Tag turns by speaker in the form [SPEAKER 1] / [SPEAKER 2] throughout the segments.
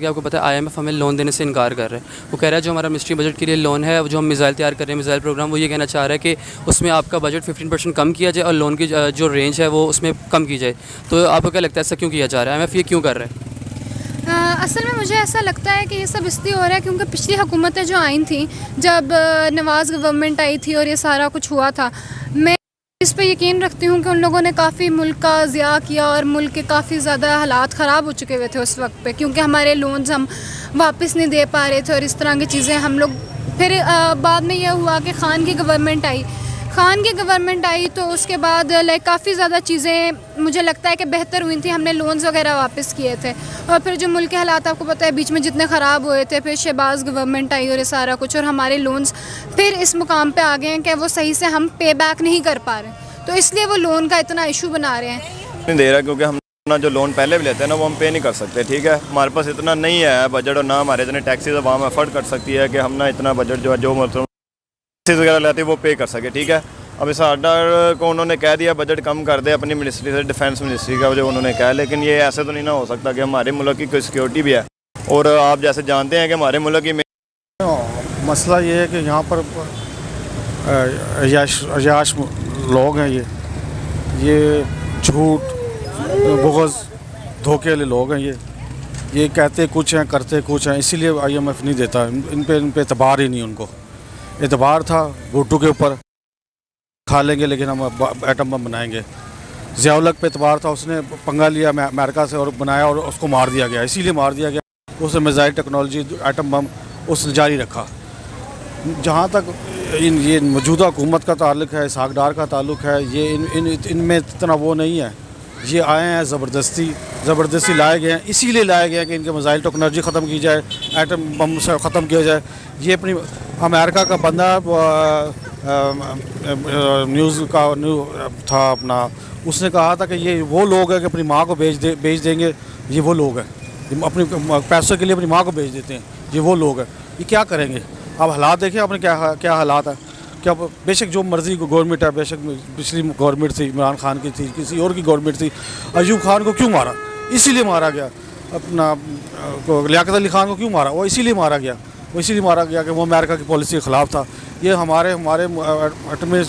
[SPEAKER 1] कि आपको पता है आईएमएफ हमें लोन देने से इनकार कर रहा है। वो कह रहा है जो हमारा मिलिट्री बजट के लिए लोन है, जो हम मिसाइल तैयार कर रहे हैं, मिसाइल प्रोग्राम, वो ये कहना चाह रहा है कि उसमें आपका बजट 15% कम किया जाए और लोन की जो रेंज है वो उसमें कम की जाए। तो आपको क्या लगता है ऐसा क्यों किया जा रहा है? आईएमएफ ये क्यों कर रहा है?
[SPEAKER 2] असल में मुझे ऐसा लगता है कि ये सब इसलिए हो रहा है क्योंकि पिछली हुकूमतें जो आई थी, जब नवाज़ गवर्नमेंट आई थी और ये सारा कुछ हुआ था, मैं इस पे यकीन रखती हूँ कि उन लोगों ने काफ़ी मुल्क का ज़िया किया और मुल्क के काफ़ी ज़्यादा हालात ख़राब हो चुके हुए थे उस वक्त पे, क्योंकि हमारे लोन्स हम वापस नहीं दे पा रहे थे और इस तरह की चीज़ें हम लोग। फिर बाद में यह हुआ कि खान की गवर्नमेंट आई तो उसके बाद लाइक काफ़ी ज़्यादा चीज़ें मुझे लगता है कि बेहतर हुई थी। हमने लोन्स वगैरह वापस किए थे और फिर जो मुल्क के हालात आपको पता है बीच में जितने ख़राब हुए थे, फिर शहबाज गवर्नमेंट आई और ये सारा कुछ, और हमारे लोन्स फिर इस मुकाम पे आ गए हैं कि वो सही से हम पे बैक नहीं कर पा रहे, तो इसलिए वो लोन का इतना इशू बना रहे हैं।
[SPEAKER 3] नहीं दे रहा क्योंकि हम अपना जो लोन पहले भी लेते हैं ना वो हम पे नहीं कर सकते। ठीक है, हमारे पास इतना नहीं है बजट और ना हमारे इतने टैक्सेस अवाम अफोर्ड कर सकती है कि हम ना इतना बजट जो मतलब टैक्सेस वगैरह लेते हैं वो पे कर सके। ठीक है, अब इस ऑर्डर को उन्होंने कह दिया बजट कम कर दे अपनी मिनिस्ट्री से, डिफेंस मिनिस्ट्री का जो उन्होंने कहा, लेकिन ये ऐसे तो नहीं ना हो सकता कि हमारे मुल्क की कोई सिक्योरिटी भी है। और आप जैसे जानते हैं कि हमारे मुल्क की
[SPEAKER 4] मसला ये है कि यहाँ पर अयाश लोग हैं, ये झूठ बुग़्ज़ धोखे वाले लोग हैं। ये कहते कुछ हैं करते कुछ हैं, इसीलिए आईएमएफ नहीं देता। इन पे एतबार ही नहीं, उनको एतबार था भुट्टो के ऊपर खा लेंगे लेकिन हम एटम बम बनाएंगे। ज़ियाउल हक पे एतबार था, उसने पंगा लिया अमेरिका से और बनाया और उसको मार दिया गया, इसीलिए मार दिया गया। उसने मिसाइल टेक्नोलॉजी एटम बम उसने जारी रखा। जहाँ तक ये मौजूदा हुकूमत का ताल्लुक़ है, इसहाक़ डार का ताल्लुक़ है, ये इनमें इतना वो नहीं है। ये आए हैं ज़बरदस्ती लाए गए हैं, इसीलिए लाए गए हैं कि इनके मिसाइल टेक्नोलॉजी ख़त्म की जाए, एटम बम से ख़त्म किया जाए। ये अपनी अमेरिका का बंदा न्यूज़ था अपना, उसने कहा था कि ये वो लोग हैं कि अपनी माँ को बेच देंगे। ये वो लोग हैं अपने पैसों के लिए अपनी माँ को बेच देते हैं, ये वो लोग हैं। ये क्या करेंगे? अब हालात देखें आपने क्या हालात है। क्या बेशक जो मर्ज़ी गवर्नमेंट है, बेशक पिछली गवर्नमेंट थी, इमरान खान की थी, किसी और की गवर्नमेंट थी, अयूब खान को क्यों मारा? इसीलिए मारा गया। अपना लियाकत अली खान को क्यों मारा? वो इसीलिए मारा गया कि वो अमेरिका की पॉलिसी के ख़िलाफ़ था। ये हमारे एटमी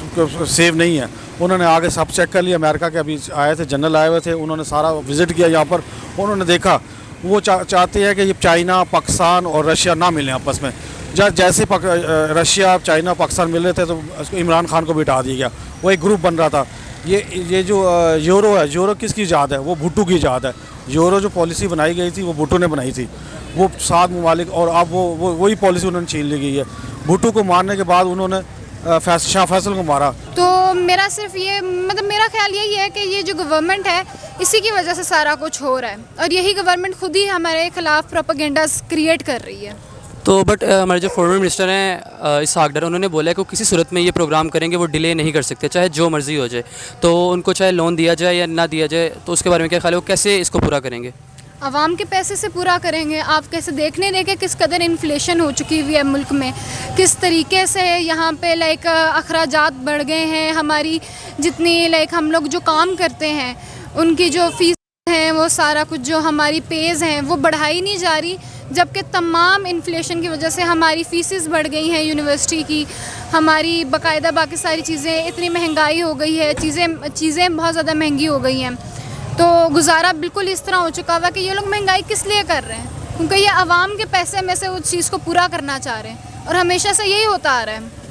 [SPEAKER 4] सेव नहीं है। उन्होंने आगे सब चेक कर लिया। अमेरिका के अभी आए थे, जनरल आए हुए थे, उन्होंने सारा विज़िट किया यहाँ पर। उन्होंने देखा वो चाहते हैं कि ये चाइना, पाकिस्तान और रशिया ना मिलें आपस में। जैसे रशिया, चाइना, पाकिस्तान मिल रहे थे तो इमरान खान को भी हटा दिया गया। वो एक ग्रुप बन रहा था। ये जो यूरो है, यूरो किसकी ईजाद है? वो भुट्टो की ईजाद है। यूरो जो पॉलिसी बनाई गई थी वो भुट्टो ने बनाई थी, वो 7 ममालिक, और अब वही पॉलिसी उन्होंने छीन ली गई है। भुट्टो को मारने के बाद उन्होंने शाह फैसल को मारा।
[SPEAKER 2] तो मेरा सिर्फ ये मतलब मेरा ख्याल यही है कि ये जो गवर्नमेंट है इसी की वजह से सारा कुछ हो रहा है, और यही गवर्नमेंट खुद ही हमारे ख़िलाफ़ प्रोपेगेंडास क्रिएट कर रही है।
[SPEAKER 1] तो बट हमारे जो फॉरेन मिनिस्टर हैं इसहाक़ डार, उन्होंने बोला है कि किसी सूरत में ये प्रोग्राम करेंगे, वो डिले नहीं कर सकते, चाहे जो मर्ज़ी हो जाए। तो उनको चाहे लोन दिया जाए या ना दिया जाए, तो उसके बारे में क्या ख्याल है? वो कैसे इसको पूरा करेंगे?
[SPEAKER 2] आवाम के पैसे से पूरा करेंगे। आप कैसे देखने देंगे किस कदर इन्फ्लेशन हो चुकी हुई है मुल्क में, किस तरीके से यहाँ पे लाइक अखराजात बढ़ गए हैं। हमारी जितनी लाइक हम लोग जो काम करते हैं उनकी जो फ़ीस हैं, वो सारा कुछ जो हमारी पेज़ हैं वो बढ़ाई नहीं जा रही, जबकि तमाम इन्फ्लेशन की वजह से हमारी फ़ीसेस बढ़ गई हैं यूनिवर्सिटी की, हमारी बाकायदा बाकी सारी चीज़ें, इतनी महंगाई हो गई है, चीज़ें बहुत ज़्यादा महंगी हो गई हैं। तो गुजारा बिल्कुल इस तरह हो चुका हुआ कि ये लोग महंगाई किस लिए कर रहे हैं? क्योंकि ये आवाम के पैसे में से उस चीज़ को पूरा करना चाह रहे हैं, और हमेशा से यही होता आ रहा है।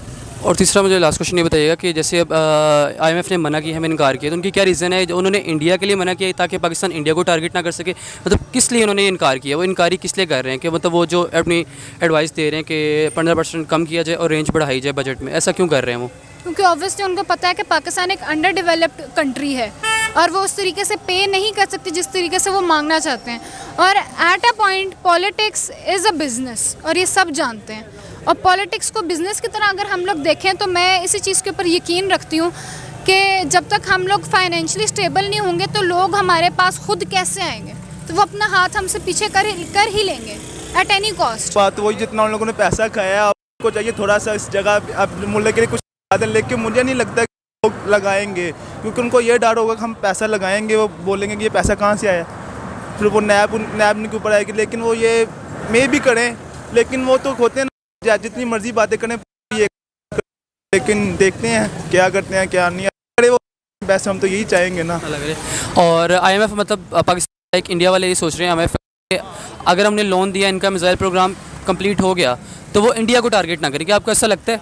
[SPEAKER 1] और तीसरा मुझे लास्ट क्वेश्चन ये बताइएगा कि जैसे अब आईएमएफ ने मना किया, हमें इनकार किया, तो उनकी क्या रीज़न है? उन्होंने इंडिया के लिए मना किया ताकि पाकिस्तान इंडिया को टारगेट ना कर सके, मतलब किस लिए उन्होंने इनकार किया? वो इनकारी किस लिए कर रहे हैं? कि मतलब वो जो अपनी एडवाइस दे रहे हैं कि 15% कम किया जाए और रेंज बढ़ाई जाए बजट में, ऐसा क्यों कर रहे हैं वो?
[SPEAKER 2] क्योंकि ऑब्वियसली उनको पता है कि पाकिस्तान एक अंडर डेवलप्ड कंट्री है और वो उस तरीके से पे नहीं कर सकती जिस तरीके से वो मांगना चाहते हैं। और at a point politics is a business, और ये सब जानते हैं। और पॉलिटिक्स को बिज़नेस की तरह अगर हम लोग देखें तो मैं इसी चीज़ के ऊपर यकीन रखती हूँ कि जब तक हम लोग फाइनेंशियली स्टेबल नहीं होंगे तो लोग हमारे पास खुद कैसे आएंगे? तो वो अपना हाथ हमसे पीछे कर ही लेंगे एट एनी कॉस्ट।
[SPEAKER 5] बात वही, जितना उन लोगों ने पैसा खाया, आपको चाहिए थोड़ा सा इस जगह अब मुल्क के लिए कुछ, लेकिन मुझे नहीं लगता कि लोग लगाएंगे, क्योंकि उनको ये डर होगा कि हम पैसा लगाएंगे, वो बोलेंगे कि ये पैसा कहाँ से आया। फिर वो नैब के ऊपर आएगी। लेकिन वो ये मे भी करें, लेकिन वो तो होते हैं ना, जितनी मर्जी बातें करें ये, लेकिन देखते हैं क्या करते हैं क्या नहीं। अरे वो वैसे हम तो यही चाहेंगे ना।
[SPEAKER 1] लग रहे और IMF मतलब पाकिस्तान एक इंडिया वाले ये सोच रहे हैं IMF अगर हमने लोन दिया, इनका मिसाइल प्रोग्राम कंप्लीट हो गया तो वो इंडिया को टारगेट ना करें। क्या आपको ऐसा लगता है?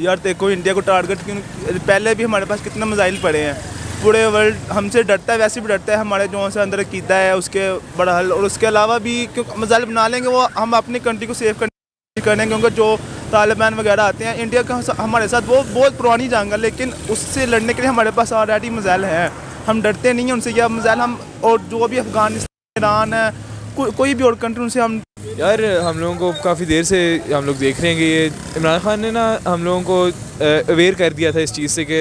[SPEAKER 5] यार देखो, इंडिया को टारगेट क्यों, पहले भी हमारे पास कितने मिसाइल पड़े हैं, पूरे वर्ल्ड हमसे डरता है, वैसे भी डरता है। हमारे जो से अंदर कीदा है उसके बड़ा हल, और उसके अलावा भी क्यों मिसाइल बना लेंगे वो हम अपनी कंट्री को सेफ करने, क्योंकि जो तालिबान वगैरह आते हैं इंडिया का हमारे साथ वो बहुत पुरानी जंग है, लेकिन उससे लड़ने के लिए हमारे पास ऑलरेडी मिसाइल हैं। हम डरते नहीं हैं उनसे, या मिसाइल हम और जो भी अफगानिस्तान, ईरान है, कोई भी और कंट्री, उनसे हम।
[SPEAKER 6] यार हम लोगों को काफ़ी देर से हम लोग देख रहे हैं कि ये इमरान खान ने ना हम लोगों को अवेयर कर दिया था इस चीज़ से कि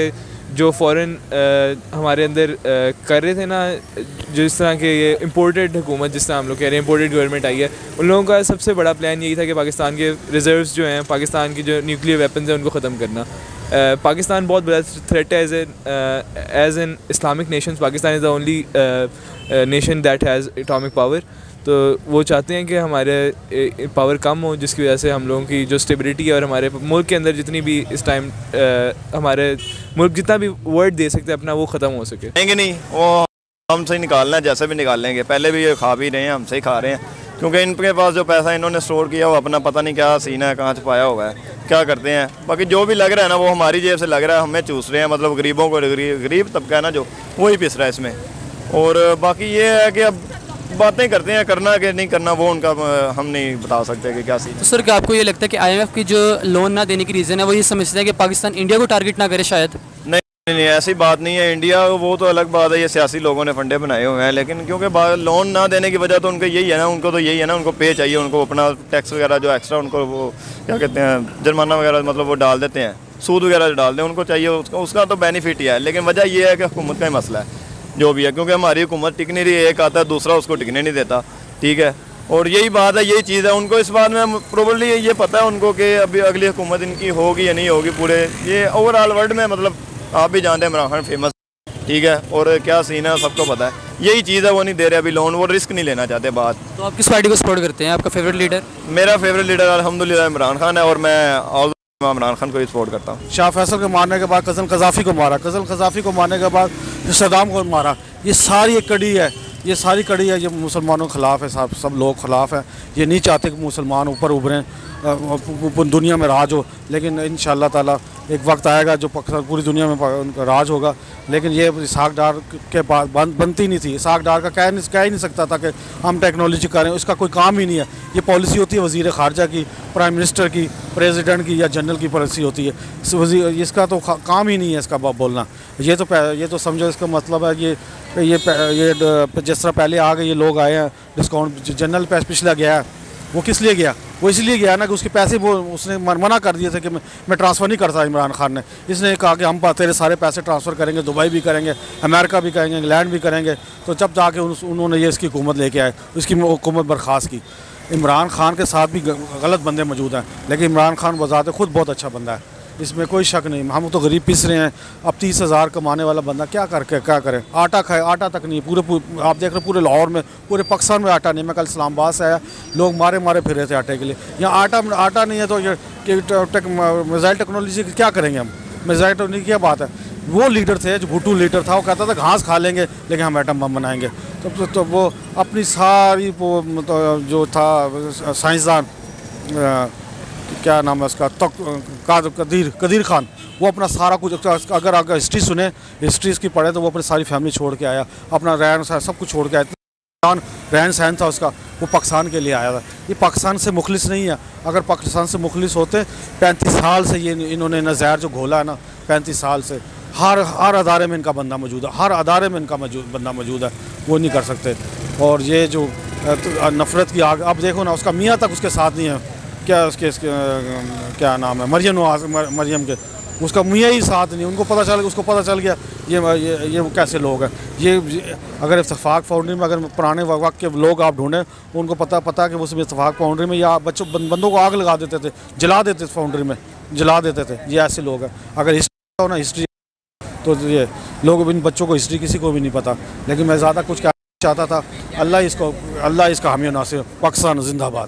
[SPEAKER 6] जो फ़ॉरेन हमारे अंदर कर रहे थे ना, जिस तरह के ये इम्पोर्टेड हुकूमत, जिस तरह हम लोग कह रहे हैं इम्पोर्टेड गवर्नमेंट आई है, उन लोगों का सबसे बड़ा प्लान यही था कि पाकिस्तान के रिजर्व्स जो हैं, पाकिस्तान की जो न्यूक्लियर वेपन्स हैं उनको ख़त्म करना। पाकिस्तान बहुत बड़ा थ्रेट है as an Islamic nation. Pakistan is the only nation that has atomic power. तो वो चाहते हैं कि हमारे पावर कम हो, जिसकी वजह से हम लोगों की जो स्टेबिलिटी है और हमारे मुल्क के अंदर जितनी भी इस टाइम हमारे मुल्क जितना भी वर्ड दे सकते हैं अपना, वो ख़त्म हो सके।
[SPEAKER 3] लेंगे नहीं, वो हमसे ही निकालना है, जैसे भी निकाल लेंगे। पहले भी ये खा भी रहे हैं, हमसे ही खा रहे हैं, क्योंकि इनके पास जो पैसा इन्होंने स्टोर किया वो अपना पता नहीं क्या सीना है, कहाँ छुपाया हुआ है, क्या करते हैं। बाकी जो भी लग रहा है ना वो हमारी जेब से लग रहा है, हमें चूस रहे हैं, मतलब गरीबों को, गरीब तबका है ना जो, वही पिस रहा है इसमें। और बाकी ये है कि अब बातें करते हैं, करना कि नहीं करना वो उनका हम नहीं बता सकते कि क्या सीन।
[SPEAKER 1] तो सर क्या आपको ये लगता है कि IMF की जो लोन ना देने की रीज़न है वो ये समझते हैं कि पाकिस्तान इंडिया को टारगेट ना करे शायद?
[SPEAKER 3] नहीं, ऐसी बात नहीं है। इंडिया वो तो अलग बात है, ये सियासी लोगों ने फंडे बनाए हुए हैं, लेकिन क्योंकि लोन ना देने की वजह तो उनको यही है ना, उनको तो यही है ना, उनको पे चाहिए, उनको अपना टैक्स वगैरह जो एक्स्ट्रा उनको वो क्या कहते हैं जुर्माना वगैरह, मतलब वो डाल देते हैं, सूद वगैरह डाल दें, उनको चाहिए उसका तो बेनिफिट ही है। लेकिन वजह ये है कि हुकूमत का ही मसला है जो भी है, क्योंकि हमारी हुकूमत टिक नहीं रही है, एक आता है दूसरा उसको टिकने नहीं देता, ठीक है। और यही बात है, यही चीज़ है। उनको इस बात में प्रोबेबली ये पता है उनको कि अभी अगली हुकूमत इनकी होगी या नहीं होगी, पूरे ये ओवरऑल वर्ल्ड में, मतलब आप भी जानते हैं इमरान खान फेमस, ठीक है, और क्या सीन है सबको पता है। यही चीज़ है, वो नहीं दे रहे अभी लोन, वो रिस्क नहीं लेना चाहते बात।
[SPEAKER 1] तो आप किस पार्टी को सपोर्ट करते हैं? आपका फेवरेट लीडर?
[SPEAKER 3] मेरा फेवरेट लीडर अल्हम्दुलिल्लाह इमरान खान है, और मैं इमरान खान को ही सपोर्ट करता हूँ।
[SPEAKER 4] शाह फैसल के मारने के बाद कज़न कज़ाफ़ी को मारा, कज़न कज़ाफ़ी को मारने के बाद सद्दाम को मारा। ये सारी एक कड़ी है, ये सारी कड़ी है, ये मुसलमानों के ख़िलाफ़ है, सब लोग ख़िलाफ़ हैं। ये नहीं चाहते कि मुसलमान ऊपर उभरें, दुनिया में राज हो। लेकिन इंशाअल्लाह ताला एक वक्त आएगा जो पूरी दुनिया में उनका राज होगा। लेकिन ये इसहाक डार के बाद बनती नहीं थी। इसहाक डार का कह ही नहीं सकता था कि हम टेक्नोलॉजी करें, इसका कोई काम ही नहीं है। ये पॉलिसी होती है वज़ीर ख़ारजा की, प्राइम मिनिस्टर की, प्रेसिडेंट की या जनरल की पॉलिसी होती है। इसका तो काम ही नहीं है इसका बोलना। ये तो समझो इसका मतलब है कि ये जिस तरह पहले आ गए ये लोग आए हैं, डिस्काउंट जनरल पिछला गया है, वो किस लिए गया? वो इसलिए गया ना कि उसके पैसे वो उसने मना कर दिए थे कि मैं ट्रांसफ़र नहीं करता। इमरान खान ने इसने कहा कि हम तेरे सारे पैसे ट्रांसफ़र करेंगे, दुबई भी करेंगे, अमेरिका भी करेंगे, इंग्लैंड भी करेंगे। तो जब जाके उन्होंने ये इसकी हुकूमत लेके आए, उसकी हुकूमत बर्खास्त की। इमरान खान के साथ भी गलत बंदे मौजूद हैं, लेकिन इमरान खान बज़ाते खुद बहुत अच्छा बंदा है, इसमें कोई शक नहीं। हम तो गरीब पिस रहे हैं। अब 30,000 कमाने वाला बंदा क्या करे? आटा खाए, आटा तक नहीं। पूरे आप देख रहे पूरे लाहौर में, पूरे पाकिस्तान में आटा नहीं। मैं कल इस्लामाबाद से आया, लोग मारे फिर रहे थे आटे के लिए। यहाँ आटा नहीं है तो ये मिसाइल टेक्नोलॉजी क्या करेंगे हम? मिसाइल टेक्नोलॉजी क्या बात है? वो लीडर थे जो भुट्टू लीडर था, वो कहता था घास खा लेंगे लेकिन हम एटम बम बनाएंगे। तो वो अपनी सारी तो जो था साइंसदान, क्या नाम है उसका, कदीर खान, वो अपना सारा कुछ, अगर हिस्ट्री सुने, हिस्ट्री इसकी पढ़े, तो वो अपनी सारी फैमिली छोड़ के आया, अपना रहन सहन सब कुछ छोड़ के आया। रहन सहन था उसका, वो पाकिस्तान के लिए आया था। ये पाकिस्तान से मुखलिस नहीं है। अगर पाकिस्तान से मुखलिस होते, 35 साल से ये इन्होंने नज़ायर जो घोला है ना, 35 साल से हर अदारे में इनका बंदा मौजूद है, हर अदारे में इनका बंदा मौजूद है, वो नहीं कर सकते। और ये जो नफ़रत की आग, अब देखो ना, उसका मियाँ तक उसके साथ नहीं है। क्या नाम है, मरियम के, उसका मियाँ ही साथ नहीं। उसको पता चल गया ये कैसे लोग हैं। ये अगर इत्तेफाक फाउंड्री में, अगर पुराने वक्त के लोग आप ढूंढें, उनको पता कि उस इत्तेफाक फाउंड्री में या बंदों को आग लगा देते थे, जला देते थे, फाउंड्री में जला देते थे। ये ऐसे लोग हैं। अगर हिस्ट्री हो ना, हिस्ट्री, तो ये लोग, इन बच्चों को हिस्ट्री किसी को भी नहीं पता। लेकिन मैं ज़्यादा कुछ चाहता था। अल्लाह इसका हामी नासिर। पाकिस्तान जिंदाबाद।